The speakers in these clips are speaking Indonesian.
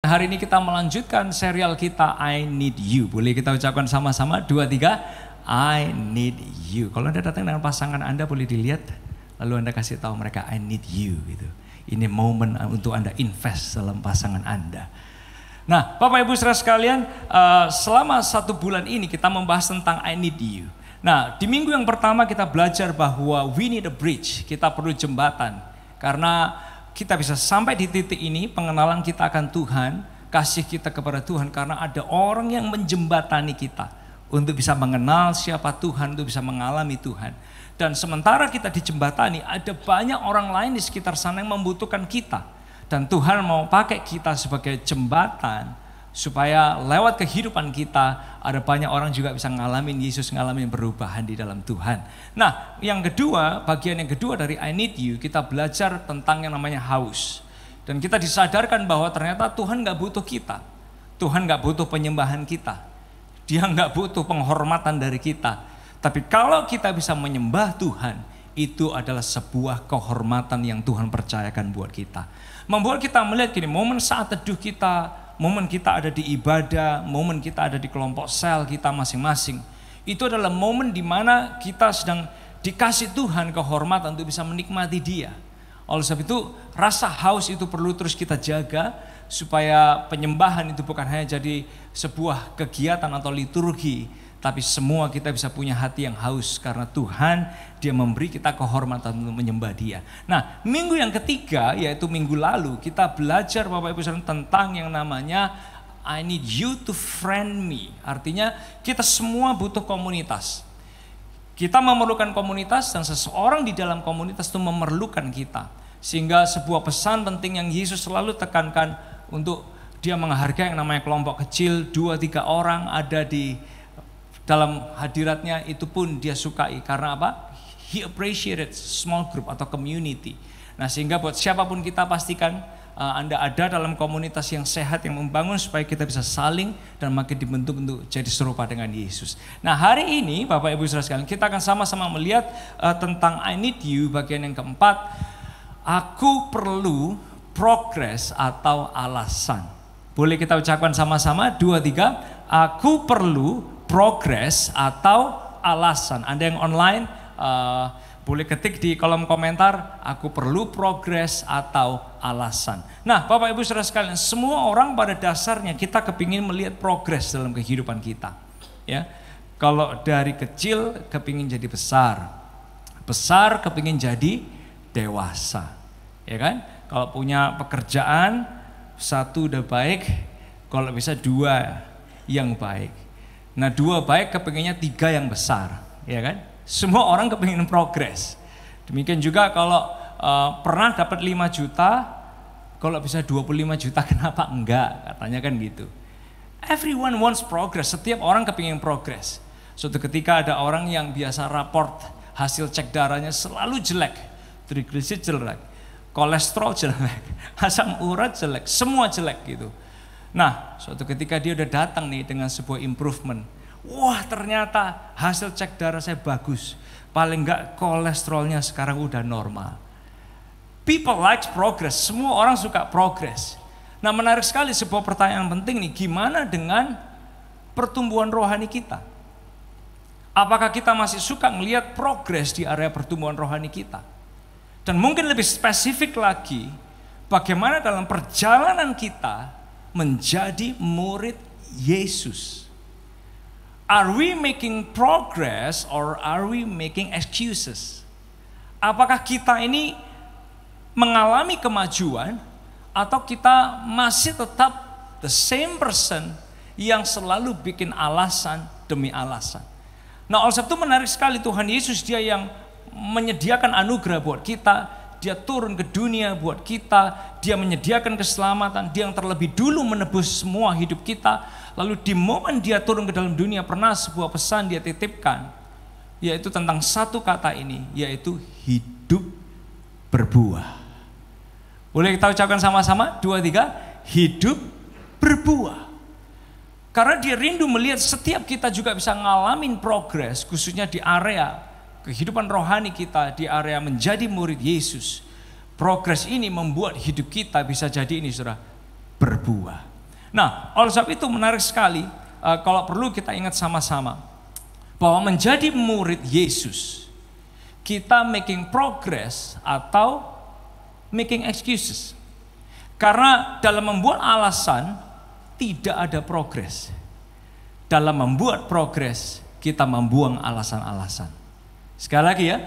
Hari ini kita melanjutkan serial kita I Need You. Boleh kita ucapkan sama-sama 2, 3 I need you. Kalau Anda datang dengan pasangan Anda boleh dilihat, lalu Anda kasih tahu mereka I need you gitu. Ini momen untuk Anda invest dalam pasangan Anda. Nah, Bapak Ibu Saudara sekalian, selama 1 bulan ini kita membahas tentang I need you. Nah, di minggu yang pertama kita belajar bahwa we need a bridge, kita perlu jembatan. Karena kita bisa sampai di titik ini, pengenalan kita akan Tuhan, kasih kita kepada Tuhan, karena ada orang yang menjembatani kita untuk bisa mengenal siapa Tuhan, untuk bisa mengalami Tuhan. Dan sementara kita dijembatani, ada banyak orang lain di sekitar sana yang membutuhkan kita. Dan Tuhan mau pakai kita sebagai jembatan, supaya lewat kehidupan kita, ada banyak orang juga bisa ngalamin Yesus, ngalamin perubahan di dalam Tuhan. Nah, yang kedua, bagian yang kedua dari I Need You, kita belajar tentang yang namanya haus. Dan kita disadarkan bahwa ternyata Tuhan gak butuh kita. Tuhan gak butuh penyembahan kita. Dia gak butuh penghormatan dari kita. Tapi kalau kita bisa menyembah Tuhan, itu adalah sebuah kehormatan yang Tuhan percayakan buat kita. Membuat kita melihat gini, momen saat teduh kita, momen kita ada di ibadah, momen kita ada di kelompok sel kita masing-masing. Itu adalah momen di mana kita sedang dikasih Tuhan kehormatan untuk bisa menikmati Dia. Oleh sebab itu, rasa haus itu perlu terus kita jaga, supaya penyembahan itu bukan hanya jadi sebuah kegiatan atau liturgi, tapi semua kita bisa punya hati yang haus karena Tuhan, Dia memberi kita kehormatan untuk menyembah Dia. Nah, minggu yang ketiga, yaitu minggu lalu, kita belajar Bapak Ibu Saudara tentang yang namanya I need you to friend me. Artinya kita semua butuh komunitas. Kita memerlukan komunitas dan seseorang di dalam komunitas itu memerlukan kita. Sehingga sebuah pesan penting yang Yesus selalu tekankan untuk Dia menghargai yang namanya kelompok kecil, 2-3 orang ada di dalam hadiratnya, itu pun Dia sukai. Karena apa? He appreciated small group atau community. Nah, sehingga buat siapapun kita pastikan Anda ada dalam komunitas yang sehat, yang membangun supaya kita bisa saling dan makin dibentuk untuk jadi serupa dengan Yesus. Nah, hari ini Bapak Ibu Saudara sekalian, kita akan sama-sama melihat tentang I need you bagian yang keempat. Aku perlu progres atau alasan. Boleh kita ucapkan sama-sama 2, 3. Aku perlu progres atau alasan. Anda yang online boleh ketik di kolom komentar, aku perlu progres atau alasan. Nah, Bapak Ibu Saudara sekalian, semua orang pada dasarnya kita kepingin melihat progres dalam kehidupan kita. Ya, kalau dari kecil kepingin jadi besar, besar kepingin jadi dewasa, ya kan? Kalau punya pekerjaan 1 udah baik, kalau bisa 2 yang baik. Nah, 2 baik kepinginnya 3 yang besar, ya kan? Semua orang kepingin progres. Demikian juga kalau pernah dapat 5 juta, kalau bisa 25 juta kenapa enggak? Katanya kan gitu. Everyone wants progress, setiap orang kepingin progres. Suatu ketika ada orang yang biasa raport hasil cek darahnya selalu jelek, trigliserid jelek, kolesterol jelek, asam urat jelek, semua jelek gitu. Nah, suatu ketika dia udah datang nih dengan sebuah improvement. Wah, ternyata hasil cek darah saya bagus. Paling enggak kolesterolnya sekarang udah normal. People like progress, semua orang suka progress. Nah, menarik sekali sebuah pertanyaan penting nih, gimana dengan pertumbuhan rohani kita? Apakah kita masih suka melihat progres di area pertumbuhan rohani kita? Dan mungkin lebih spesifik lagi, bagaimana dalam perjalanan kita menjadi murid Yesus? Are we making progress or are we making excuses? Apakah kita ini mengalami kemajuan atau kita masih tetap the same person yang selalu bikin alasan demi alasan? Nah, oleh sebab itu menarik sekali, Tuhan Yesus Dia yang menyediakan anugerah buat kita. Dia turun ke dunia buat kita, Dia menyediakan keselamatan, Dia yang terlebih dulu menebus semua hidup kita. Lalu di momen Dia turun ke dalam dunia, pernah sebuah pesan Dia titipkan, yaitu tentang satu kata ini, yaitu hidup berbuah. Boleh kita ucapkan sama-sama, 2, 3, hidup berbuah. Karena Dia rindu melihat setiap kita juga bisa ngalamin progres, khususnya di area kehidupan rohani kita, di area menjadi murid Yesus. Progres ini membuat hidup kita bisa jadi ini, saudara, berbuah. Nah, oleh sebab itu menarik sekali kalau perlu kita ingat sama-sama bahwa menjadi murid Yesus, kita making progress atau making excuses. Karena dalam membuat alasan tidak ada progress. Dalam membuat progress kita membuang alasan-alasan. Sekali lagi ya,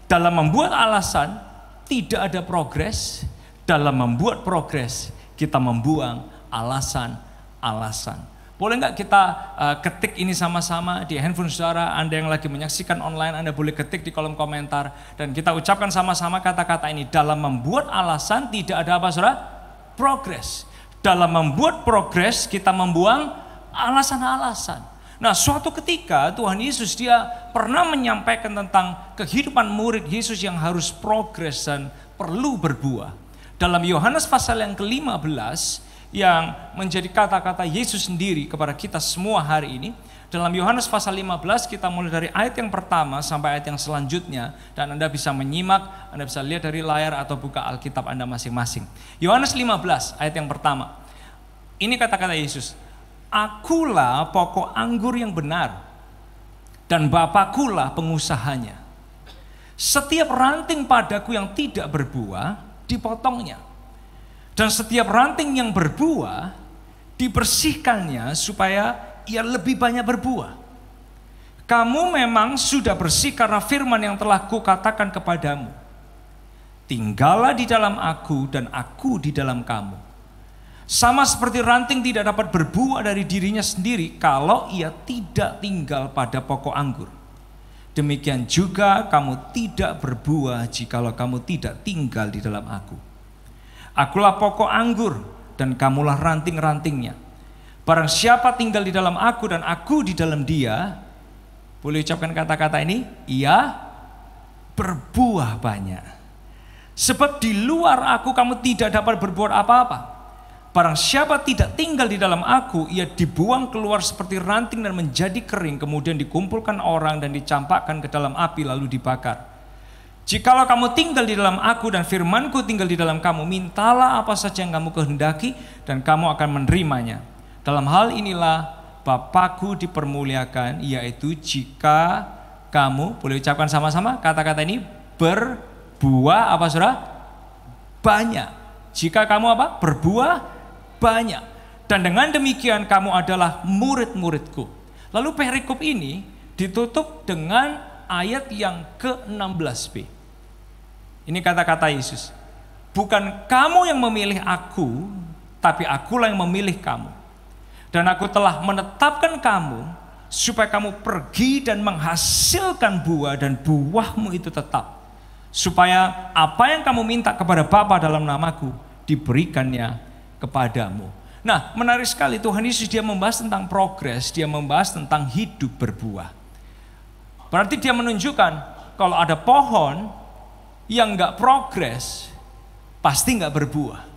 dalam membuat alasan tidak ada progress. Dalam membuat progress kita membuang alasan-alasan. Boleh nggak kita ketik ini sama-sama di handphone saudara? Anda yang lagi menyaksikan online, Anda boleh ketik di kolom komentar dan kita ucapkan sama-sama kata-kata ini. Dalam membuat alasan tidak ada apa saudara? Progress. Dalam membuat progress kita membuang alasan-alasan. Nah, suatu ketika Tuhan Yesus dia pernah menyampaikan tentang kehidupan murid Yesus yang harus progress dan perlu berbuah. Dalam Yohanes pasal yang ke-15 yang menjadi kata-kata Yesus sendiri kepada kita semua hari ini. Dalam Yohanes pasal 15 kita mulai dari ayat yang pertama sampai ayat yang selanjutnya. Dan Anda bisa menyimak, Anda bisa lihat dari layar atau buka Alkitab Anda masing-masing. Yohanes 15 ayat yang pertama. Ini kata-kata Yesus. Akulah pokok anggur yang benar dan Bapakulah pengusahanya. Setiap ranting padaku yang tidak berbuah dipotongnya. Dan setiap ranting yang berbuah dibersihkannya supaya ia lebih banyak berbuah. Kamu memang sudah bersih karena firman yang telah kukatakan kepadamu. Tinggallah di dalam aku dan aku di dalam kamu. Sama seperti ranting tidak dapat berbuah dari dirinya sendiri kalau ia tidak tinggal pada pokok anggur. Demikian juga kamu tidak berbuah jikalau kamu tidak tinggal di dalam aku. Akulah pokok anggur dan kamulah ranting-rantingnya. Barang siapa tinggal di dalam aku dan aku di dalam dia, boleh ucapkan kata-kata ini, ia berbuah banyak. Sebab di luar aku kamu tidak dapat berbuat apa-apa. Barang siapa tidak tinggal di dalam aku, ia dibuang keluar seperti ranting dan menjadi kering, kemudian dikumpulkan orang dan dicampakkan ke dalam api lalu dibakar. Jikalau kamu tinggal di dalam aku dan firmanku tinggal di dalam kamu, mintalah apa saja yang kamu kehendaki dan kamu akan menerimanya. Dalam hal inilah Bapakku dipermuliakan, yaitu jika kamu, boleh ucapkan sama-sama kata-kata ini, berbuah apa saudara? Banyak. Jika kamu apa? Berbuah banyak. Dan dengan demikian kamu adalah murid-muridku. Lalu perikop ini ditutup dengan ayat yang ke-16b. Ini kata-kata Yesus. Bukan kamu yang memilih aku, tapi akulah yang memilih kamu. Dan aku telah menetapkan kamu supaya kamu pergi dan menghasilkan buah dan buahmu itu tetap. Supaya apa yang kamu minta kepada Bapa dalam namaku diberikannya kepadamu. Nah, menarik sekali Tuhan Yesus dia membahas tentang progres, dia membahas tentang hidup berbuah. Berarti dia menunjukkan kalau ada pohon yang nggak progres, pasti nggak berbuah.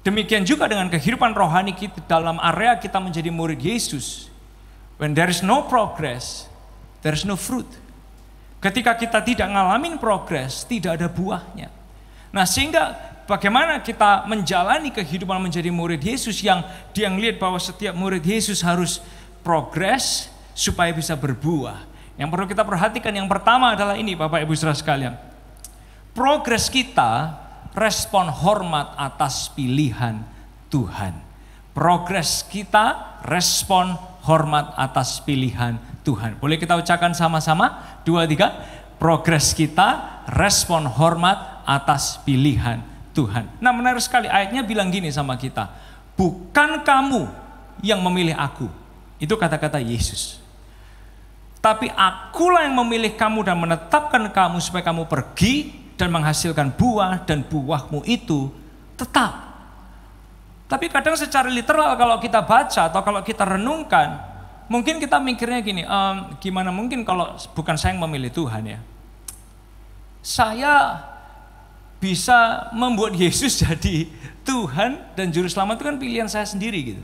Demikian juga dengan kehidupan rohani kita dalam area kita menjadi murid Yesus. When there is no progress, there is no fruit. Ketika kita tidak ngalamin progres, tidak ada buahnya. Nah, sehingga bagaimana kita menjalani kehidupan menjadi murid Yesus yang dia melihat bahwa setiap murid Yesus harus progres supaya bisa berbuah. Yang perlu kita perhatikan yang pertama adalah ini Bapak Ibu Saudara sekalian. Progres kita respon hormat atas pilihan Tuhan. Progres kita respon hormat atas pilihan Tuhan. Boleh kita ucapkan sama-sama? 2, 3. Progres kita respon hormat atas pilihan Tuhan. Nah, menarik sekali ayatnya bilang gini sama kita. Bukan kamu yang memilih aku. Itu kata-kata Yesus. Tapi akulah yang memilih kamu dan menetapkan kamu supaya kamu pergi dan menghasilkan buah dan buahmu itu tetap. Tapi kadang secara literal kalau kita baca atau kalau kita renungkan, mungkin kita mikirnya gini, gimana mungkin kalau bukan saya yang memilih Tuhan ya. Saya bisa membuat Yesus jadi Tuhan dan Juru Selamat itu kan pilihan saya sendiri gitu.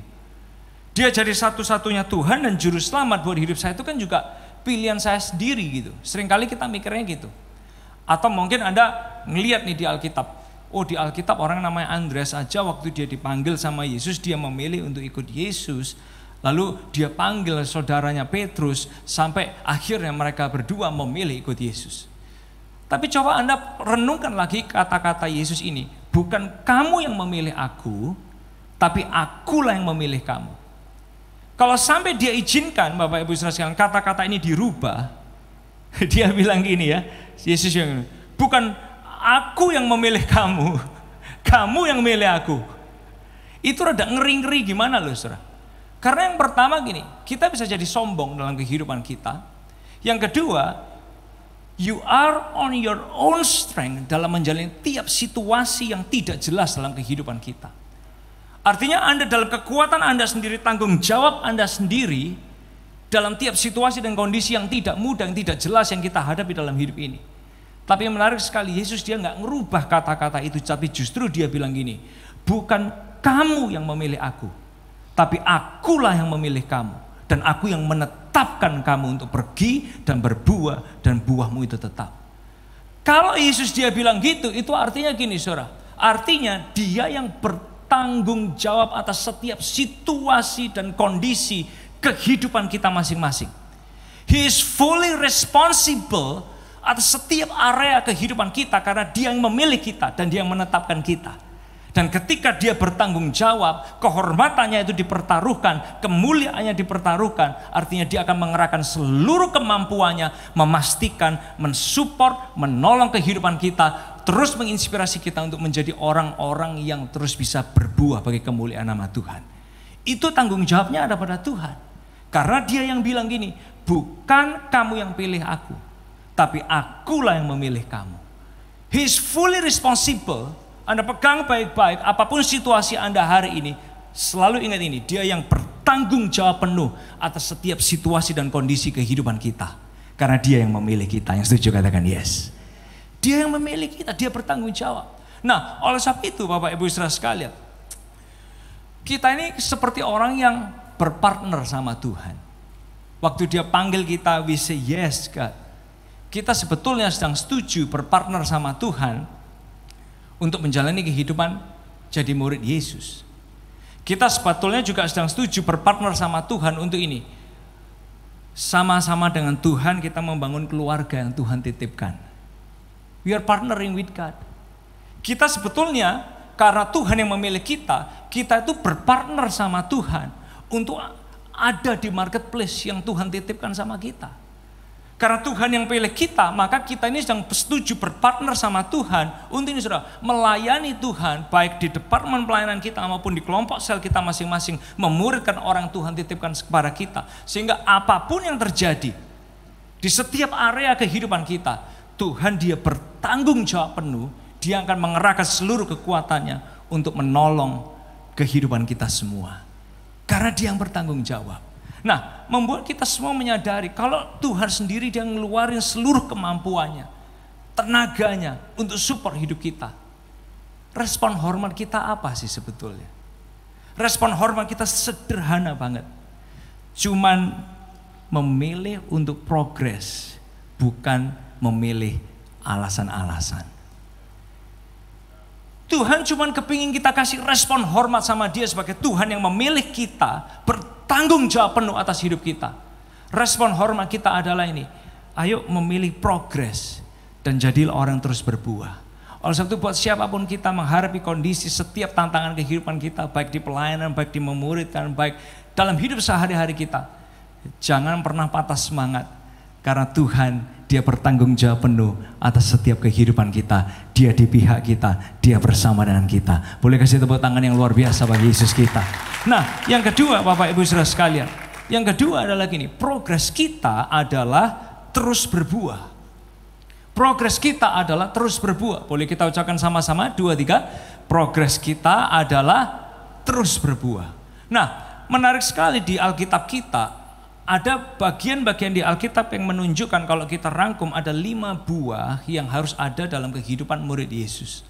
Dia jadi satu-satunya Tuhan dan Juru Selamat buat hidup saya itu kan juga pilihan saya sendiri gitu. Seringkali kita mikirnya gitu. Atau mungkin Anda ngelihat nih di Alkitab, Oh, di Alkitab orang namanya Andreas aja waktu dia dipanggil sama Yesus, dia memilih untuk ikut Yesus. Lalu dia panggil saudaranya Petrus, sampai akhirnya mereka berdua memilih ikut Yesus. Tapi coba Anda renungkan lagi kata-kata Yesus ini. Bukan kamu yang memilih aku, tapi akulah yang memilih kamu. Kalau sampai dia izinkan, Bapak Ibu Saudara sekalian, kata-kata ini dirubah, dia bilang gini ya, Yesus yang bukan aku yang memilih kamu, kamu yang memilih aku. Itu rada ngeri-ngeri gimana loh saudara. Karena yang pertama gini, kita bisa jadi sombong dalam kehidupan kita. Yang kedua, you are on your own strength dalam menjalani tiap situasi yang tidak jelas dalam kehidupan kita. Artinya Anda dalam kekuatan Anda sendiri, tanggung jawab Anda sendiri dalam tiap situasi dan kondisi yang tidak mudah, yang tidak jelas yang kita hadapi dalam hidup ini. Tapi yang menarik sekali, Yesus dia nggak ngerubah kata-kata itu, tapi justru dia bilang gini, bukan kamu yang memilih aku, tapi akulah yang memilih kamu. Dan aku yang menetapkan kamu untuk pergi dan berbuah, dan buahmu itu tetap. Kalau Yesus dia bilang gitu, itu artinya gini saudara, artinya dia yang bertanggung jawab atas setiap situasi dan kondisi kehidupan kita masing-masing. He is fully responsible atas setiap area kehidupan kita, karena dia yang memilih kita dan dia yang menetapkan kita. Dan ketika dia bertanggung jawab, kehormatannya itu dipertaruhkan, kemuliaannya dipertaruhkan, artinya dia akan mengerahkan seluruh kemampuannya, memastikan, mensupport, menolong kehidupan kita, terus menginspirasi kita untuk menjadi orang-orang yang terus bisa berbuah bagi kemuliaan nama Tuhan. Itu tanggung jawabnya ada pada Tuhan. Karena dia yang bilang gini, bukan kamu yang pilih aku, tapi akulah yang memilih kamu. He is fully responsible. Anda pegang baik-baik, apapun situasi Anda hari ini, selalu ingat ini, dia yang bertanggung jawab penuh atas setiap situasi dan kondisi kehidupan kita. Karena dia yang memilih kita. Yang setuju katakan yes. Dia yang memilih kita, dia bertanggung jawab. Nah, oleh sebab itu Bapak Ibu Saudara sekalian, kita ini seperti orang yang berpartner sama Tuhan. Waktu dia panggil kita, we say yes God. Kita sebetulnya sedang setuju berpartner sama Tuhan untuk menjalani kehidupan jadi murid Yesus. Kita sebetulnya juga sedang setuju berpartner sama Tuhan untuk ini. Sama-sama dengan Tuhan kita membangun keluarga yang Tuhan titipkan. We are partnering with God. Kita sebetulnya karena Tuhan yang memilih kita, kita itu berpartner sama Tuhan untuk ada di marketplace yang Tuhan titipkan sama kita. Karena Tuhan yang pilih kita, maka kita ini sedang setuju berpartner sama Tuhan untuk ini saudara, melayani Tuhan baik di departemen pelayanan kita maupun di kelompok sel kita masing-masing, memuridkan orang Tuhan titipkan kepada kita, sehingga apapun yang terjadi di setiap area kehidupan kita, Tuhan dia bertanggung jawab penuh, dia akan mengerahkan seluruh kekuatannya untuk menolong kehidupan kita semua. Karena dia yang bertanggung jawab. Nah, membuat kita semua menyadari kalau Tuhan sendiri dia ngeluarin seluruh kemampuannya, tenaganya untuk support hidup kita. Respon hormat kita apa sih sebetulnya? Respon hormat kita sederhana banget. Cuman memilih untuk progres, bukan memilih alasan-alasan. Tuhan cuman kepingin kita kasih respon hormat sama dia sebagai Tuhan yang memilih kita, bertanggung jawab penuh atas hidup kita. Respon hormat kita adalah ini, ayo memilih progres dan jadilah orang yang terus berbuah. Oleh sebab itu buat siapapun kita menghadapi kondisi setiap tantangan kehidupan kita, baik di pelayanan, baik di memuridkan, baik dalam hidup sehari-hari kita, jangan pernah patah semangat, karena Tuhan dia bertanggung jawab penuh atas setiap kehidupan kita. Dia di pihak kita, dia bersama dengan kita. Boleh kasih tepuk tangan yang luar biasa bagi Yesus kita. Nah, yang kedua Bapak Ibu Saudara sekalian, yang kedua adalah gini, progres kita adalah terus berbuah. Progres kita adalah terus berbuah. Boleh kita ucapkan sama-sama, 2, 3. Progres kita adalah terus berbuah. Nah, menarik sekali di Alkitab kita, ada bagian-bagian di Alkitab yang menunjukkan kalau kita rangkum ada 5 buah yang harus ada dalam kehidupan murid Yesus.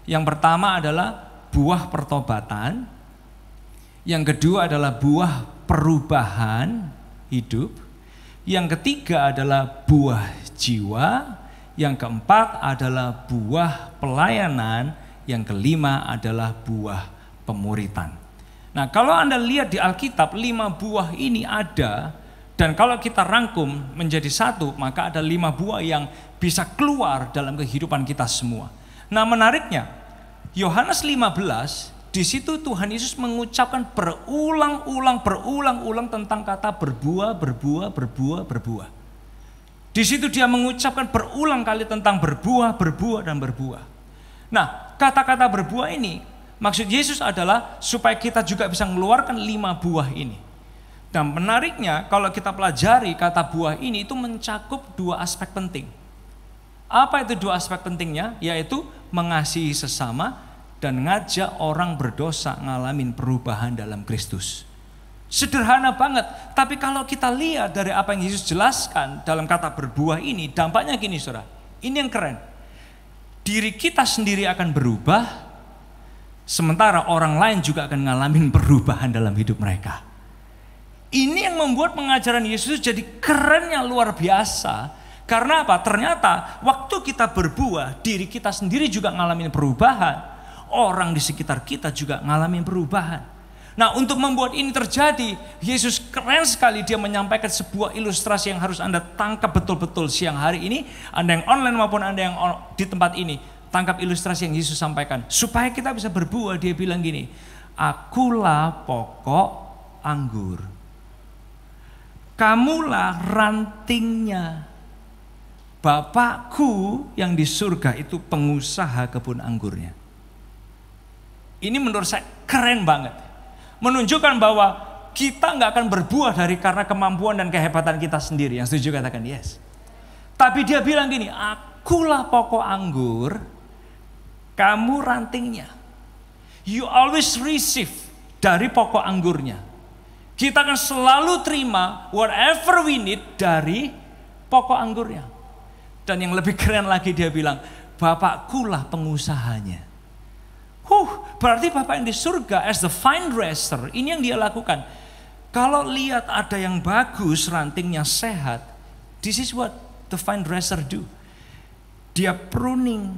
Yang pertama adalah buah pertobatan. Yang kedua adalah buah perubahan hidup. Yang ketiga adalah buah jiwa. Yang keempat adalah buah pelayanan. Yang kelima adalah buah pemuritan. Nah, kalau Anda lihat di Alkitab, 5 buah ini ada. Dan kalau kita rangkum menjadi satu, maka ada 5 buah yang bisa keluar dalam kehidupan kita semua. Nah, menariknya, Yohanes 15, di situ Tuhan Yesus mengucapkan berulang-ulang tentang kata berbuah. Di situ dia mengucapkan berulang kali tentang berbuah, dan berbuah. Nah, kata-kata berbuah ini, maksud Yesus adalah supaya kita juga bisa mengeluarkan 5 buah ini. Dan menariknya, kalau kita pelajari kata buah ini, itu mencakup 2 aspek penting. Apa itu 2 aspek pentingnya? Yaitu mengasihi sesama dan ngajak orang berdosa ngalamin perubahan dalam Kristus. Sederhana banget, tapi kalau kita lihat dari apa yang Yesus jelaskan dalam kata berbuah ini, dampaknya gini saudara, ini yang keren. Diri kita sendiri akan berubah, sementara orang lain juga akan ngalamin perubahan dalam hidup mereka. Ini yang membuat pengajaran Yesus jadi kerennya luar biasa. Karena apa? Ternyata waktu kita berbuah, diri kita sendiri juga ngalamin perubahan. Orang di sekitar kita juga ngalamin perubahan. Nah, untuk membuat ini terjadi, Yesus keren sekali, dia menyampaikan sebuah ilustrasi yang harus Anda tangkap betul-betul siang hari ini. Anda yang online maupun Anda yang di tempat ini, tangkap ilustrasi yang Yesus sampaikan. Supaya kita bisa berbuah, dia bilang gini, akulah pokok anggur, kamulah rantingnya. Bapakku yang di surga itu pengusaha kebun anggurnya. Ini menurut saya keren banget. Menunjukkan bahwa kita nggak akan berbuah karena kemampuan dan kehebatan kita sendiri. Yang setuju katakan yes. Tapi dia bilang gini, akulah pokok anggur, kamu rantingnya. You always receive dari pokok anggurnya. Kita akan selalu terima whatever we need dari pokok anggurnya. Dan yang lebih keren lagi dia bilang, Bapakkulah pengusahanya. Berarti Bapak yang di surga as the vine dresser, ini yang dia lakukan. Kalau lihat ada yang bagus, rantingnya sehat, this is what the vine dresser do. Dia pruning,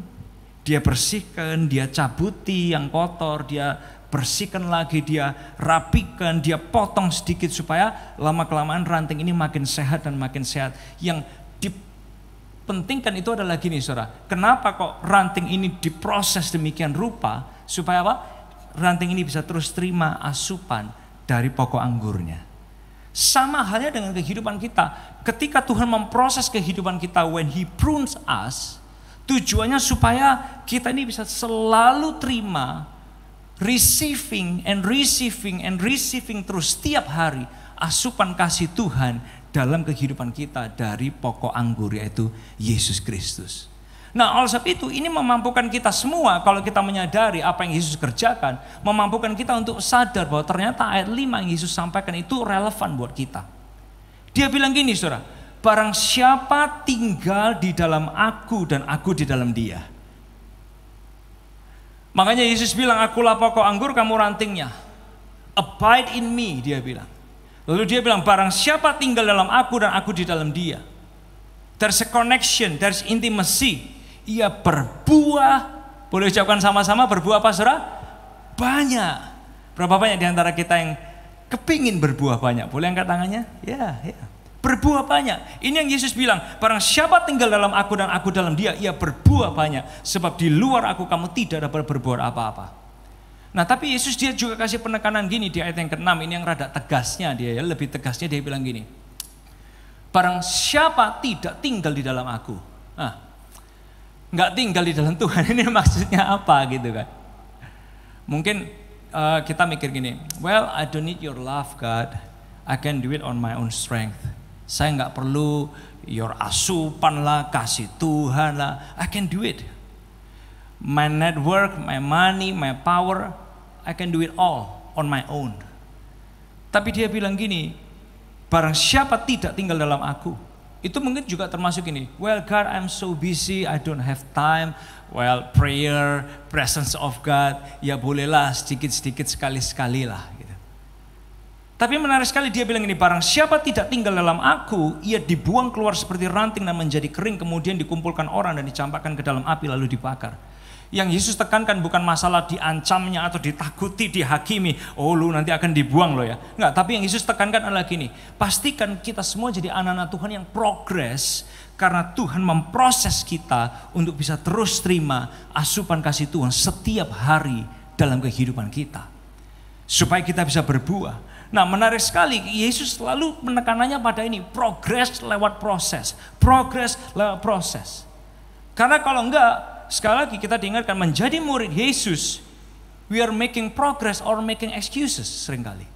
dia bersihkan, dia cabuti yang kotor, dia bersihkan lagi, dia rapikan, dia potong sedikit supaya lama-kelamaan ranting ini makin sehat dan makin sehat. Yang dipentingkan itu adalah gini saudara, kenapa kok ranting ini diproses demikian rupa? Supaya apa? Ranting ini bisa terus terima asupan dari pokok anggurnya. Sama halnya dengan kehidupan kita. Ketika Tuhan memproses kehidupan kita, when He prunes us, tujuannya supaya kita ini bisa selalu terima, receiving terus setiap hari asupan kasih Tuhan dalam kehidupan kita dari pokok anggur, yaitu Yesus Kristus. Nah, oleh sebab itu ini memampukan kita semua, kalau kita menyadari apa yang Yesus kerjakan, memampukan kita untuk sadar bahwa ternyata ayat 5 yang Yesus sampaikan itu relevan buat kita. Dia bilang gini saudara, barang siapa tinggal di dalam aku dan aku di dalam dia. Makanya Yesus bilang, akulah pokok anggur, kamu rantingnya. Abide in me, dia bilang. Lalu dia bilang, barang siapa tinggal dalam aku dan aku di dalam dia. There's a connection, there's intimacy. Ia berbuah, boleh ucapkan sama-sama, berbuah apa saudara? Banyak. Berapa banyak di antara kita yang kepingin berbuah banyak? Boleh angkat tangannya? Ya. Berbuah banyak. Ini yang Yesus bilang, barang siapa tinggal dalam aku dan aku dalam dia, ia berbuah banyak. Sebab di luar aku kamu tidak dapat berbuah apa-apa. Nah, tapi Yesus dia juga kasih penekanan gini di ayat yang ke-6, ini yang rada tegasnya dia ya, lebih tegasnya dia bilang gini. Barang siapa tidak tinggal di dalam aku. Nah, nggak tinggal di dalam Tuhan, ini maksudnya apa gitu kan. Mungkin kita mikir gini, well I don't need your love God, I can do it on my own strength. Saya nggak perlu your asupan lah, kasih Tuhan lah, I can do it. My network, my money, my power, I can do it all on my own. Tapi dia bilang gini, barang siapa tidak tinggal dalam aku, itu mungkin juga termasuk ini. Well God, I'm so busy, I don't have time. Well prayer, presence of God, ya bolehlah sedikit-sedikit sekali-sekali lah. Gitu. Tapi menarik sekali dia bilang ini, barang siapa tidak tinggal dalam aku, ia dibuang keluar seperti ranting dan menjadi kering, kemudian dikumpulkan orang dan dicampakkan ke dalam api lalu dibakar. Yang Yesus tekankan bukan masalah diancamnya atau ditakuti, dihakimi, oh lu nanti akan dibuang lo ya. Enggak, tapi yang Yesus tekankan adalah gini, pastikan kita semua jadi anak-anak Tuhan yang progres, karena Tuhan memproses kita untuk bisa terus terima asupan kasih Tuhan setiap hari dalam kehidupan kita. Supaya kita bisa berbuah. Nah menarik sekali, Yesus selalu menekanannya pada ini, progres lewat proses. Progres lewat proses. Karena kalau enggak, sekali lagi kita diingatkan menjadi murid Yesus, we are making progress or making excuses seringkali.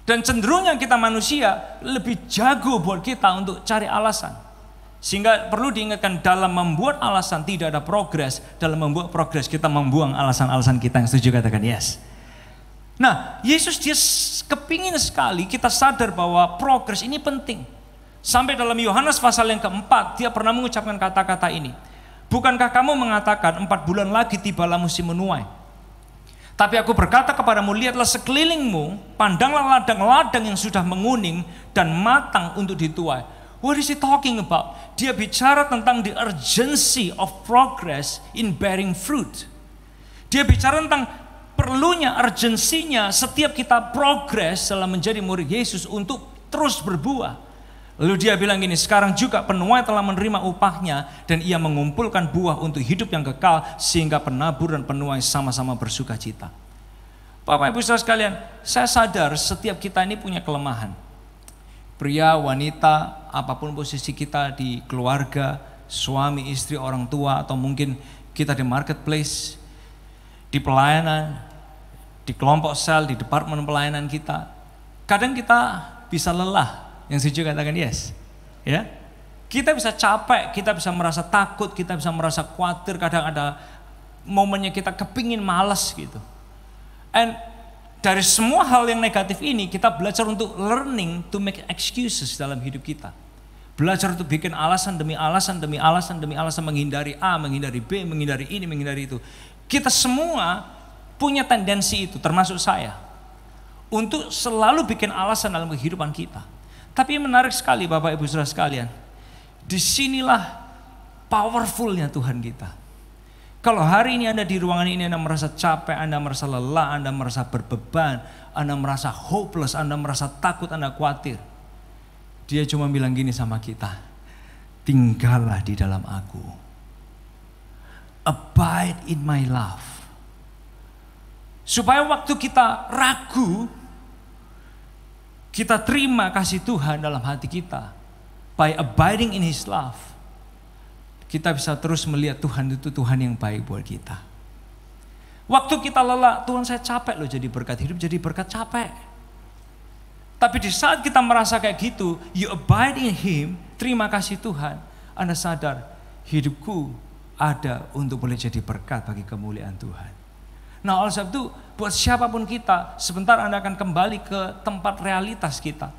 Dan cenderungnya kita manusia lebih jago buat kita untuk cari alasan. Sehingga perlu diingatkan dalam membuat alasan tidak ada progres, dalam membuat progres kita membuang alasan-alasan kita. Yang setuju katakan yes. Nah, Yesus dia kepingin sekali kita sadar bahwa progres ini penting. Sampai dalam Yohanes pasal yang keempat, dia pernah mengucapkan kata-kata ini. Bukankah kamu mengatakan 4 bulan lagi tibalah musim menuai? Tapi aku berkata kepadamu, lihatlah sekelilingmu, pandanglah ladang-ladang yang sudah menguning dan matang untuk dituai. What is he talking about? Dia bicara tentang the urgency of progress in bearing fruit. Dia bicara tentang perlunya, urgensinya setiap kita progres dalam menjadi murid Yesus untuk terus berbuah. Lalu dia bilang gini, sekarang juga penuai telah menerima upahnya dan ia mengumpulkan buah untuk hidup yang kekal sehingga penabur dan penuai sama-sama bersuka cita. Bapak Ibu Saudara sekalian, saya sadar setiap kita ini punya kelemahan. Pria, wanita, apapun posisi kita di keluarga, suami, istri, orang tua, atau mungkin kita di marketplace, di pelayanan, di kelompok sel, di departemen pelayanan kita. Kadang kita bisa lelah. Yang setuju katakan yes. Ya. Kita bisa capek, kita bisa merasa takut, kita bisa merasa khawatir, kadang ada momennya kita kepingin malas gitu. And dari semua hal yang negatif ini kita belajar untuk learning to make excuses dalam hidup kita. Belajar untuk bikin alasan demi alasan demi alasan demi alasan, menghindari A, menghindari B, menghindari ini, menghindari itu. Kita semua punya tendensi itu, termasuk saya, untuk selalu bikin alasan dalam kehidupan kita. Tapi menarik sekali Bapak Ibu Saudara sekalian, disinilah powerfulnya Tuhan kita. Kalau hari ini Anda di ruangan ini, Anda merasa capek, Anda merasa lelah, Anda merasa berbeban, Anda merasa hopeless, Anda merasa takut, Anda khawatir. Dia cuma bilang gini sama kita, tinggallah di dalam aku. Abide in my love. Supaya waktu kita ragu, kita terima kasih Tuhan dalam hati kita. By abiding in His love, kita bisa terus melihat Tuhan itu Tuhan yang baik buat kita. Waktu kita lelah, Tuhan saya capek loh jadi berkat, hidup jadi berkat capek. Tapi di saat kita merasa kayak gitu, you abide in Him, terima kasih Tuhan, Anda sadar hidupku ada untuk boleh jadi berkat bagi kemuliaan Tuhan. Nah oleh sebab itu buat siapapun kita, sebentar Anda akan kembali ke tempat realitas kita,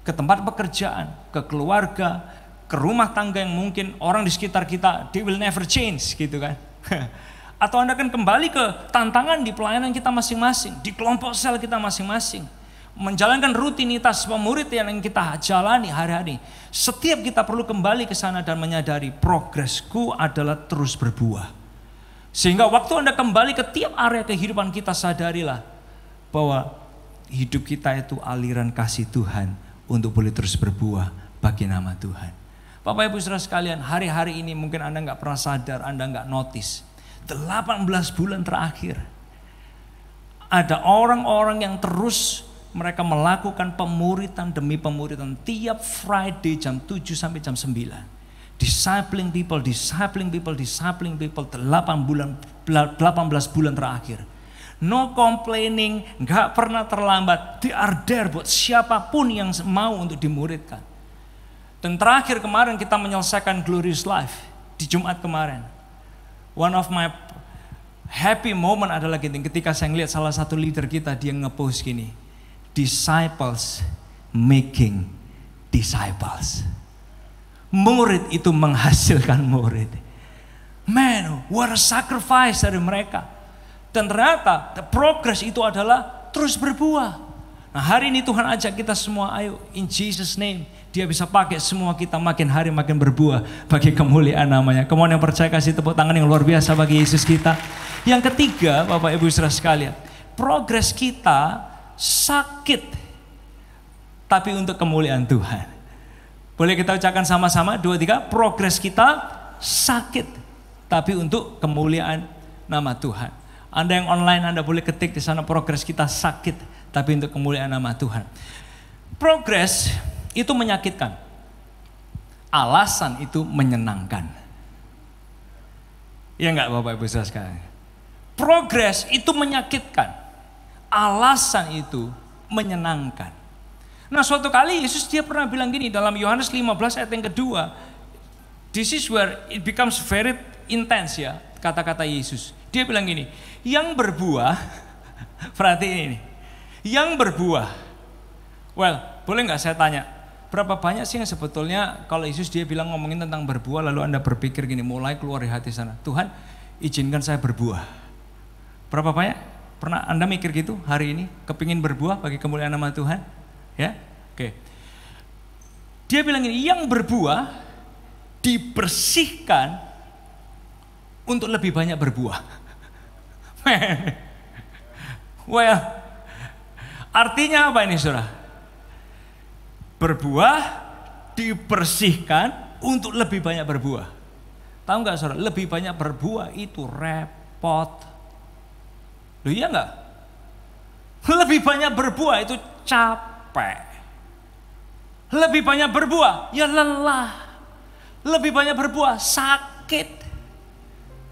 ke tempat pekerjaan, ke keluarga, ke rumah tangga yang mungkin orang di sekitar kita, they will never change gitu kan. Atau Anda akan kembali ke tantangan di pelayanan kita masing-masing, di kelompok sel kita masing-masing, menjalankan rutinitas pemurid yang kita jalani hari-hari. Setiap kita perlu kembali ke sana dan menyadari progresku adalah terus berbuah. Sehingga waktu Anda kembali ke tiap area kehidupan kita, sadarilah bahwa hidup kita itu aliran kasih Tuhan untuk boleh terus berbuah bagi nama Tuhan. Bapak Ibu Saudara sekalian, hari-hari ini mungkin Anda nggak pernah sadar, Anda nggak notice. 18 bulan terakhir ada orang-orang yang terus mereka melakukan pemuritan demi pemuritan tiap Friday jam 7 sampai jam 9. Discipling people, discipling people, discipling people 18 bulan terakhir. No complaining, gak pernah terlambat. They are there buat siapapun yang mau untuk dimuridkan. Dan terakhir kemarin kita menyelesaikan Glorious Life di Jumat kemarin. One of my happy moment adalah ketika saya ngeliat salah satu leader kita, dia ngepost gini, disciples making disciples. Murid itu menghasilkan murid. Man, what a sacrifice dari mereka. Dan ternyata the progress itu adalah terus berbuah. Nah, hari ini Tuhan ajak kita semua, ayo in Jesus name, Dia bisa pakai semua kita makin hari makin berbuah bagi kemuliaan namanya. Kemudian yang percaya kasih tepuk tangan yang luar biasa bagi Yesus kita. Yang ketiga, Bapak Ibu Saudara sekalian, progres kita sakit tapi untuk kemuliaan Tuhan. Boleh kita ucapkan sama-sama 2, 3, progres kita sakit tapi untuk kemuliaan nama Tuhan. Anda yang online, Anda boleh ketik di sana, progres kita sakit tapi untuk kemuliaan nama Tuhan. Progres itu menyakitkan, alasan itu menyenangkan. Ya enggak Bapak Ibu Saudara sekalian? Progres itu menyakitkan, alasan itu menyenangkan. Nah, suatu kali Yesus dia pernah bilang gini dalam Yohanes 15 ayat yang kedua. This is where it becomes very intense ya, kata-kata Yesus. Dia bilang gini, yang berbuah, perhatiin ini, yang berbuah. Well, boleh nggak saya tanya, berapa banyak sih yang sebetulnya kalau Yesus dia bilang ngomongin tentang berbuah, lalu Anda berpikir gini, mulai keluar dari hati sana, Tuhan izinkan saya berbuah. Berapa banyak pernah Anda mikir gitu hari ini, kepingin berbuah bagi kemuliaan nama Tuhan? Ya, oke. Dia bilang ini, yang berbuah dibersihkan untuk lebih banyak berbuah. Well, artinya apa ini saudara? Berbuah dibersihkan untuk lebih banyak berbuah. Tahu nggak saudara? Lebih banyak berbuah itu repot. Loh iya nggak? Lebih banyak berbuah itu capek. Lebih banyak berbuah, ya lelah. Lebih banyak berbuah, sakit.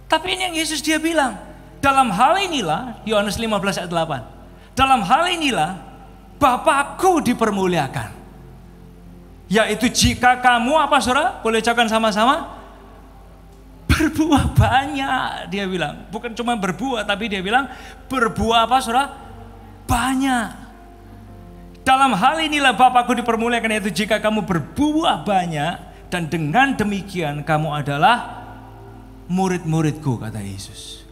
Tapi ini yang Yesus dia bilang, dalam hal inilah, Yohanes 15 ayat 8, dalam hal inilah Bapakku dipermuliakan. Yaitu jika kamu apa saudara? Boleh ucapkan sama-sama? Berbuah banyak, dia bilang. Bukan cuma berbuah, tapi dia bilang berbuah apa saudara? Banyak. Dalam hal inilah Bapakku dipermuliakan, yaitu jika kamu berbuah banyak, dan dengan demikian kamu adalah murid-muridku, kata Yesus.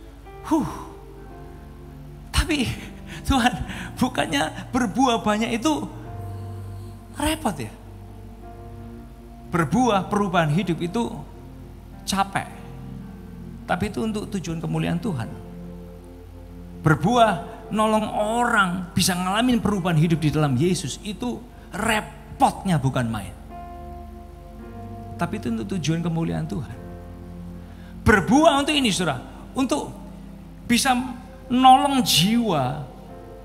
Tapi Tuhan, bukannya berbuah banyak itu repot ya? Berbuah perubahan hidup itu capek, tapi itu untuk tujuan kemuliaan Tuhan. Berbuah nolong orang bisa ngalamin perubahan hidup di dalam Yesus itu repotnya bukan main. Tapi itu untuk tujuan kemuliaan Tuhan. Berbuah untuk ini saudara, untuk bisa nolong jiwa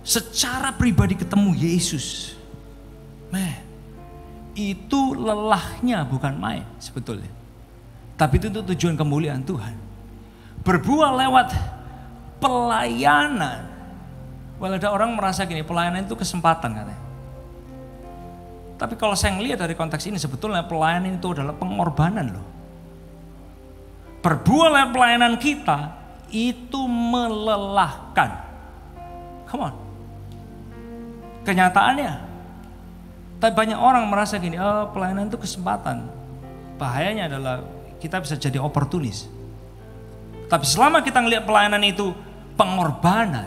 secara pribadi ketemu Yesus. Itu lelahnya bukan main sebetulnya. Tapi itu untuk tujuan kemuliaan Tuhan. Berbuah lewat pelayanan. Well, ada orang merasa gini, pelayanan itu kesempatan katanya. Tapi kalau saya ngelihat dari konteks ini, sebetulnya pelayanan itu adalah pengorbanan loh. Berbuah lewat pelayanan kita itu melelahkan. Come on. Kenyataannya. Tapi banyak orang merasa gini, oh pelayanan itu kesempatan. Bahayanya adalah kita bisa jadi oportunis. Tapi selama kita ngelihat pelayanan itu pengorbanan,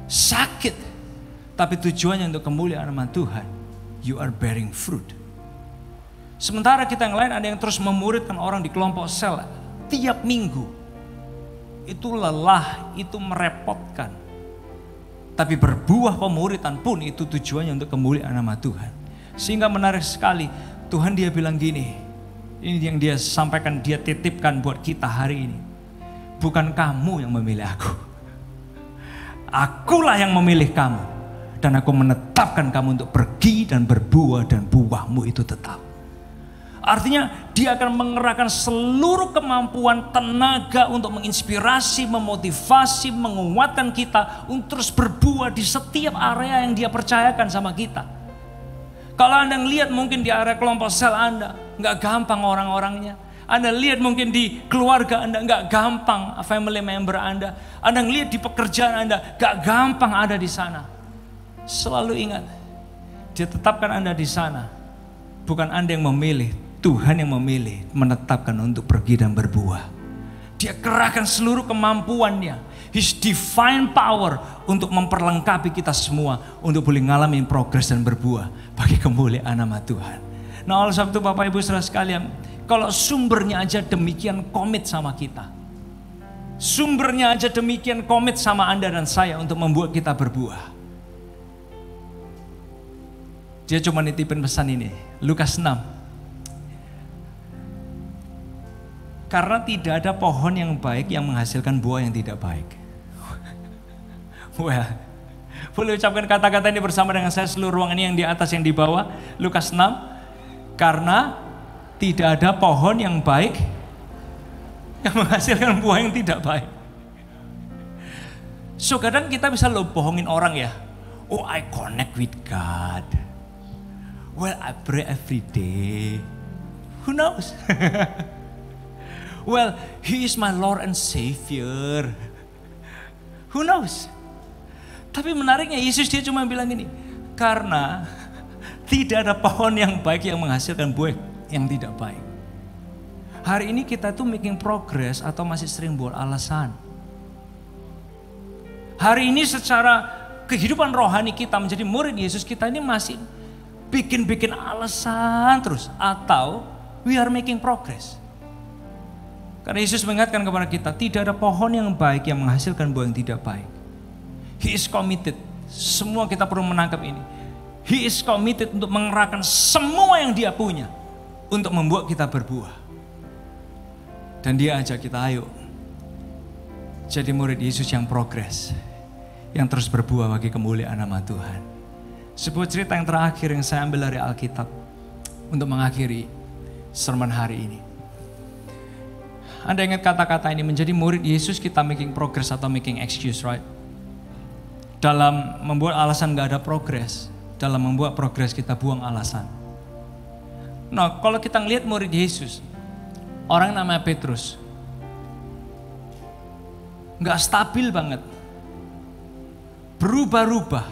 sakit, tapi tujuannya untuk kemuliaan nama Tuhan, you are bearing fruit. Sementara kita yang lain ada yang terus memuridkan orang di kelompok sel tiap minggu. Itu lelah, itu merepotkan. Tapi berbuah pemuridan pun itu tujuannya untuk kemuliaan nama Tuhan. Sehingga menarik sekali, Tuhan dia bilang gini, ini yang dia sampaikan, dia titipkan buat kita hari ini. Bukan kamu yang memilih aku. Akulah yang memilih kamu, dan aku menetapkan kamu untuk pergi dan berbuah, dan buahmu itu tetap. Artinya dia akan mengerahkan seluruh kemampuan, tenaga untuk menginspirasi, memotivasi, menguatkan kita untuk terus berbuah di setiap area yang dia percayakan sama kita. Kalau Anda ngelihat mungkin di area kelompok sel Anda nggak gampang orang-orangnya. Anda lihat mungkin di keluarga Anda nggak gampang, family member Anda. Anda ngelihat di pekerjaan Anda nggak gampang ada di sana. Selalu ingat, dia tetapkan Anda di sana. Bukan Anda yang memilih, Tuhan yang memilih, menetapkan untuk pergi dan berbuah. Dia kerahkan seluruh kemampuannya, His divine power untuk memperlengkapi kita semua untuk boleh ngalamin progres dan berbuah bagi kemuliaan nama Tuhan. Nah, oleh sebab itu Bapak Ibu Saudara sekalian, kalau sumbernya aja demikian komit sama kita, sumbernya aja demikian komit sama Anda dan saya untuk membuat kita berbuah. Dia cuma nitipin pesan ini, Lukas 6. Karena tidak ada pohon yang baik yang menghasilkan buah yang tidak baik. Well, boleh ucapkan kata-kata ini bersama dengan saya seluruh ruangan ini, yang di atas yang di bawah. Lukas 6. Karena tidak ada pohon yang baik yang menghasilkan buah yang tidak baik. So kadang kita bisa bohongin orang ya. Oh, I connect with God. Well, I pray every day. Who knows? Well, He is my Lord and Savior. Who knows? Tapi menariknya Yesus dia cuma bilang gini, karena tidak ada pohon yang baik yang menghasilkan buah yang tidak baik. Hari ini kita tuh making progress atau masih sering buat alasan? Hari ini secara kehidupan rohani kita menjadi murid Yesus, kita ini masih bikin alasan terus, atau we are making progress? Karena Yesus mengingatkan kepada kita, tidak ada pohon yang baik yang menghasilkan buah yang tidak baik. He is committed. Semua kita perlu menangkap ini. He is committed untuk mengerahkan semua yang dia punya untuk membuat kita berbuah. Dan dia ajak kita, ayo jadi murid Yesus yang progres, yang terus berbuah bagi kemuliaan nama Tuhan. Sebuah cerita yang terakhir yang saya ambil dari Alkitab untuk mengakhiri sermon hari ini. Anda ingat kata-kata ini, menjadi murid Yesus kita making progress atau making excuse, right? Dalam membuat alasan gak ada progress, dalam membuat progress kita buang alasan. Nah, kalau kita ngelihat murid Yesus, orang namanya Petrus, gak stabil banget, berubah-ubah,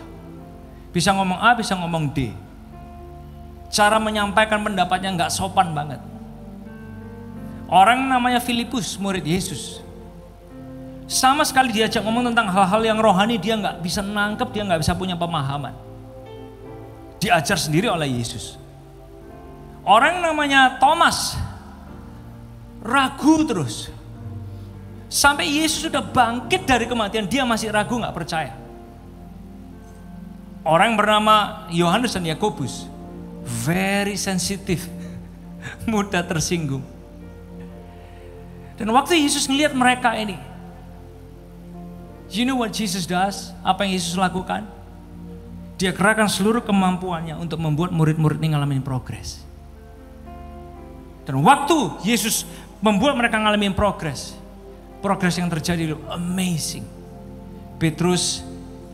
bisa ngomong A, bisa ngomong D. Cara menyampaikan pendapatnya gak sopan banget. Orang namanya Filipus, murid Yesus, sama sekali diajak ngomong tentang hal-hal yang rohani, dia nggak bisa nangkep, dia nggak bisa punya pemahaman. Diajar sendiri oleh Yesus. Orang namanya Thomas, ragu terus. Sampai Yesus sudah bangkit dari kematian, dia masih ragu, nggak percaya. Orang bernama Yohanes dan Yakobus, very sensitive, mudah tersinggung. Dan waktu Yesus ngelihat mereka ini, you know what Jesus does? Apa yang Yesus lakukan? Dia kerahkan seluruh kemampuannya untuk membuat murid-murid ini ngalamin progres. Dan waktu Yesus membuat mereka ngalamin progres yang terjadi itu amazing. Petrus,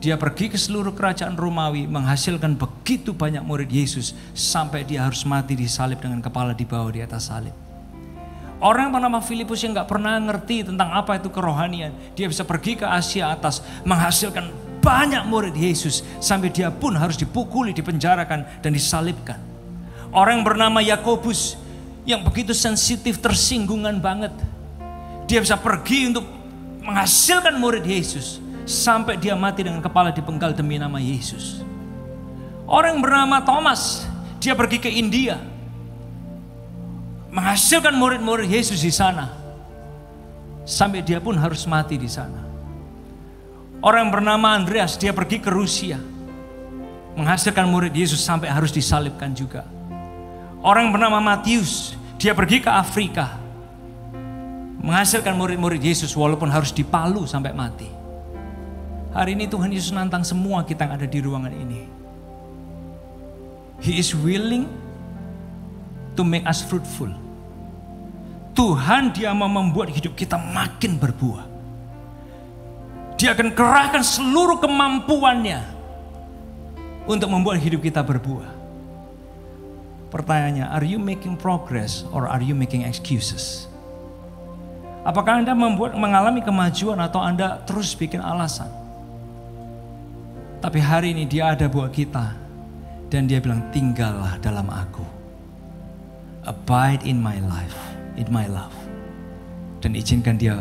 dia pergi ke seluruh kerajaan Romawi, menghasilkan begitu banyak murid Yesus sampai dia harus mati disalib dengan kepala di bawah di atas salib. Orang yang bernama Filipus yang gak pernah ngerti tentang apa itu kerohanian, dia bisa pergi ke Asia atas, menghasilkan banyak murid Yesus sampai dia pun harus dipukuli, dipenjarakan dan disalibkan. Orang yang bernama Yakobus yang begitu sensitif, tersinggungan banget, dia bisa pergi untuk menghasilkan murid Yesus sampai dia mati dengan kepala dipenggal demi nama Yesus. Orang yang bernama Thomas, dia pergi ke India, menghasilkan murid-murid Yesus di sana sampai dia pun harus mati di sana. Orang yang bernama Andreas, dia pergi ke Rusia, menghasilkan murid Yesus sampai harus disalibkan juga. Orang yang bernama Matius, dia pergi ke Afrika, menghasilkan murid-murid Yesus walaupun harus dipalu sampai mati. Hari ini Tuhan Yesus nantang semua kita yang ada di ruangan ini. He is willing to make us fruitful. Tuhan dia mau membuat hidup kita makin berbuah. Dia akan kerahkan seluruh kemampuannya untuk membuat hidup kita berbuah. Pertanyaannya, are you making progress or are you making excuses? Apakah Anda mengalami kemajuan atau Anda terus bikin alasan? Tapi hari ini dia ada buat kita dan dia bilang, tinggallah dalam aku. Abide in my life, in my love. dan izinkan dia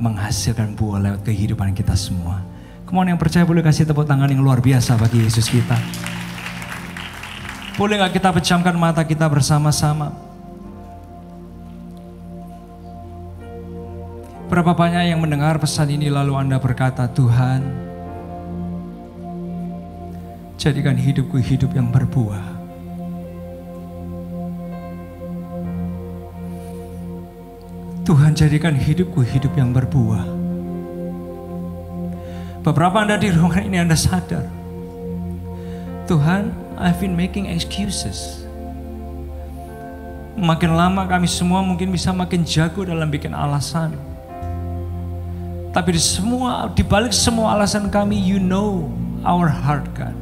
menghasilkan buah lewat kehidupan kita semua. Kemudian yang percaya boleh kasih tepuk tangan yang luar biasa bagi Yesus kita. Boleh gak kita pejamkan mata kita bersama-sama? Berapa banyak yang mendengar pesan ini lalu Anda berkata, Tuhan, jadikan hidupku hidup yang berbuah. Tuhan, jadikan hidupku hidup yang berbuah. Beberapa Anda di ruangan ini Anda sadar, Tuhan, I've been making excuses. Makin lama kami semua mungkin bisa makin jago dalam bikin alasan. Tapi di balik semua alasan kami, you know our heart, God.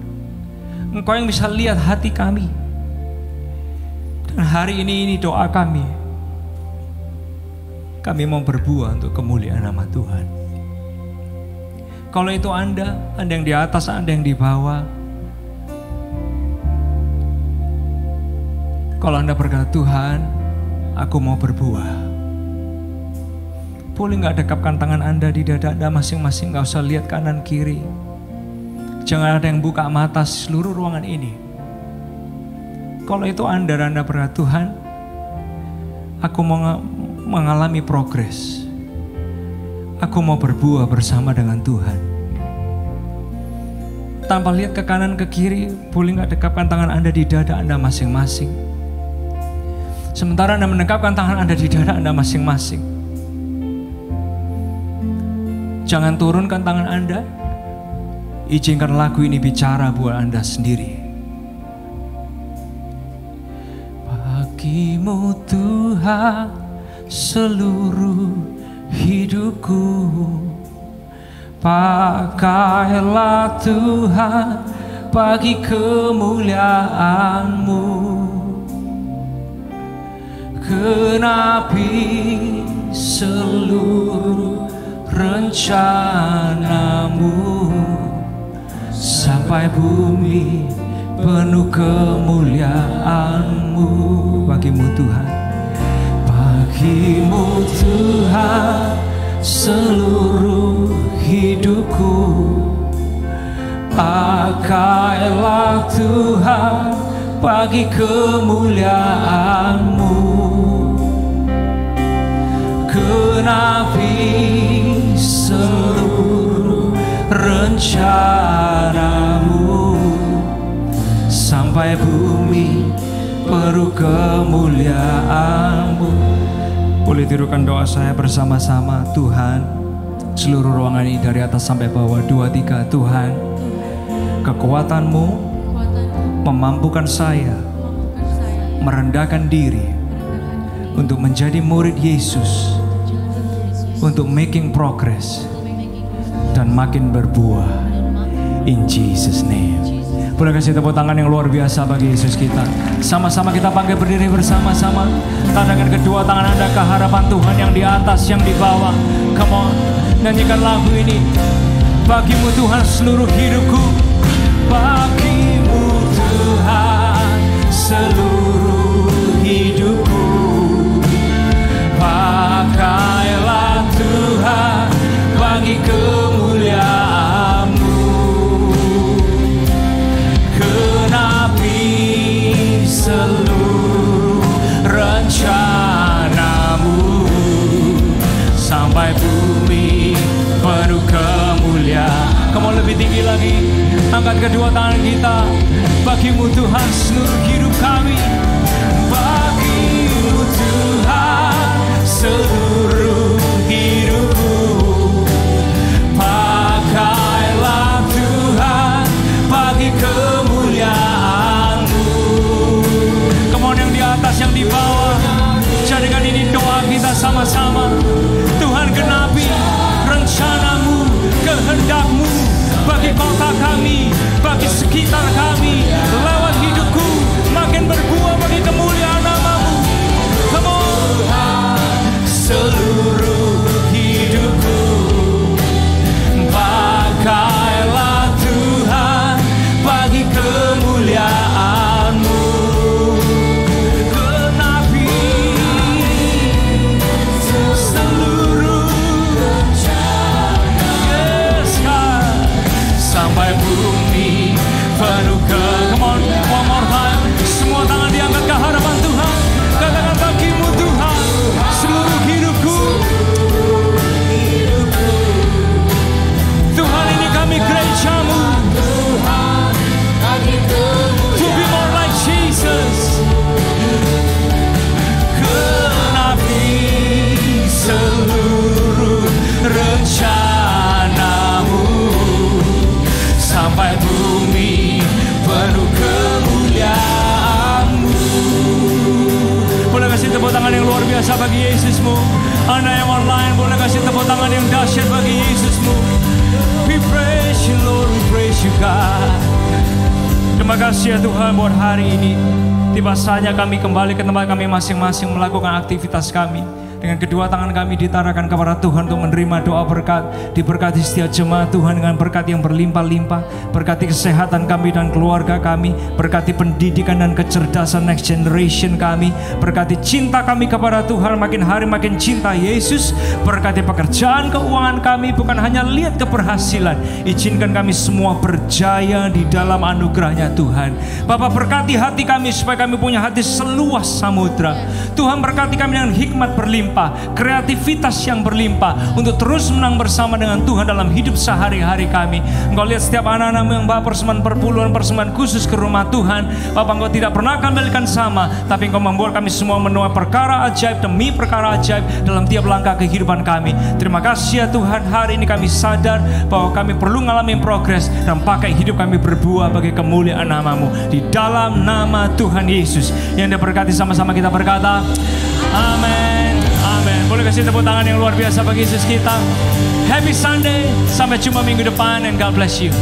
Engkau yang bisa lihat hati kami. Dan hari ini doa kami. Kami mau berbuah untuk kemuliaan nama Tuhan. Kalau itu Anda yang di atas, Anda yang di bawah. Kalau Anda berkata, Tuhan, aku mau berbuah. Boleh gak dekapkan tangan Anda di dada Anda masing-masing, gak usah lihat kanan kiri. Jangan ada yang buka mata seluruh ruangan ini. Kalau itu Anda dan Anda berkata, Tuhan, aku mau mengalami progres. Aku mau berbuah bersama dengan Tuhan. Tanpa lihat ke kanan ke kiri, boleh gak dekapkan tangan Anda di dada Anda masing-masing. Sementara Anda mendekapkan tangan Anda di dada Anda masing-masing. Jangan turunkan tangan Anda. Izinkan lagu ini bicara buat Anda sendiri. Bagimu Tuhan seluruh hidupku. Pakailah Tuhan bagi kemuliaan-Mu. Genapi seluruh rencana-Mu sampai bumi penuh kemuliaan-Mu. Bagimu Tuhan, bagimu Tuhan seluruh hidupku. Pakailah Tuhan bagi kemuliaan-Mu. Genapi seluruh rencana-Mu sampai bumi penuh kemuliaan-Mu. Boleh tirukan doa saya bersama-sama. Tuhan, seluruh ruangan ini dari atas sampai bawah, 2, 3. Tuhan, kekuatan-Mu memampukan saya merendahkan diri untuk menjadi murid Yesus, untuk making progress dan makin berbuah. In Jesus name. Boleh kasih tepuk tangan yang luar biasa bagi Yesus kita. Sama-sama kita panggil berdiri bersama-sama. Tandangkan kedua tangan Anda ke harapan Tuhan yang di atas, yang di bawah. Come on, nyanyikan lagu ini. Bagimu Tuhan seluruh hidupku. Bagimu Tuhan seluruh hidupku. Pakailah Tuhan bagi kemuliaan-Mu. Genapi seluruh rencana-Mu sampai bumi penuh kemuliaan. Kamu lebih tinggi lagi. Angkat kedua tangan kita. Bagimu Tuhan seluruh hidup kami. Bagimu Tuhan seluruh hidupku. Pakailah Tuhan bagi kemuliaan-Mu. Come on, yang di atas, yang di bawah. Jadikan ini doa kita sama-sama. Tuhan, genapi rencana-Mu, kehendak-Mu bagi kota kami, bagi sekitar kami. Lewat hidupku makin berbuah bagi kemuliaan nama-Mu. Come on. Seluruh hidupku. Pakailah Tuhan bagi kemuliaan-Mu. Genapi seluruh bagi Yesusmu. Anda yang online boleh kasih tepuk tangan yang dahsyat bagi Yesusmu. We praise you Lord, we praise you God. Terima kasih ya Tuhan buat hari ini. Tiba saatnya kami kembali ke tempat kami masing-masing melakukan aktivitas kami. Dengan kedua tangan kami ditarakan kepada Tuhan untuk menerima doa berkat. Diberkati setiap jemaat Tuhan dengan berkat yang berlimpah-limpah. Berkati kesehatan kami dan keluarga kami. Berkati pendidikan dan kecerdasan next generation kami. Berkati cinta kami kepada Tuhan, makin hari makin cinta Yesus. Berkati pekerjaan keuangan kami, bukan hanya lihat keberhasilan. Izinkan kami semua berjaya di dalam anugerahnya Tuhan. Bapak, berkati hati kami supaya kami punya hati seluas samudra. Tuhan, berkati kami dengan hikmat berlimpah, kreativitas yang berlimpah untuk terus menang bersama dengan Tuhan dalam hidup sehari-hari kami. Engkau lihat setiap anak-anakmu yang bawa persembahan perpuluhan, persembahan khusus ke rumah Tuhan. Bapak, Engkau tidak pernah kembalikan sama, tapi Engkau membuat kami semua menuai perkara ajaib demi perkara ajaib dalam tiap langkah kehidupan kami. Terima kasih ya Tuhan, hari ini kami sadar bahwa kami perlu mengalami progres dan pakai hidup kami berbuah bagi kemuliaan nama-Mu. Di dalam nama Tuhan Yesus yang diberkati, sama-sama kita berkata amin. Amin. Boleh kasih tepuk tangan yang luar biasa bagi Yesus kita. Happy Sunday. Sampai jumpa minggu depan and God bless you.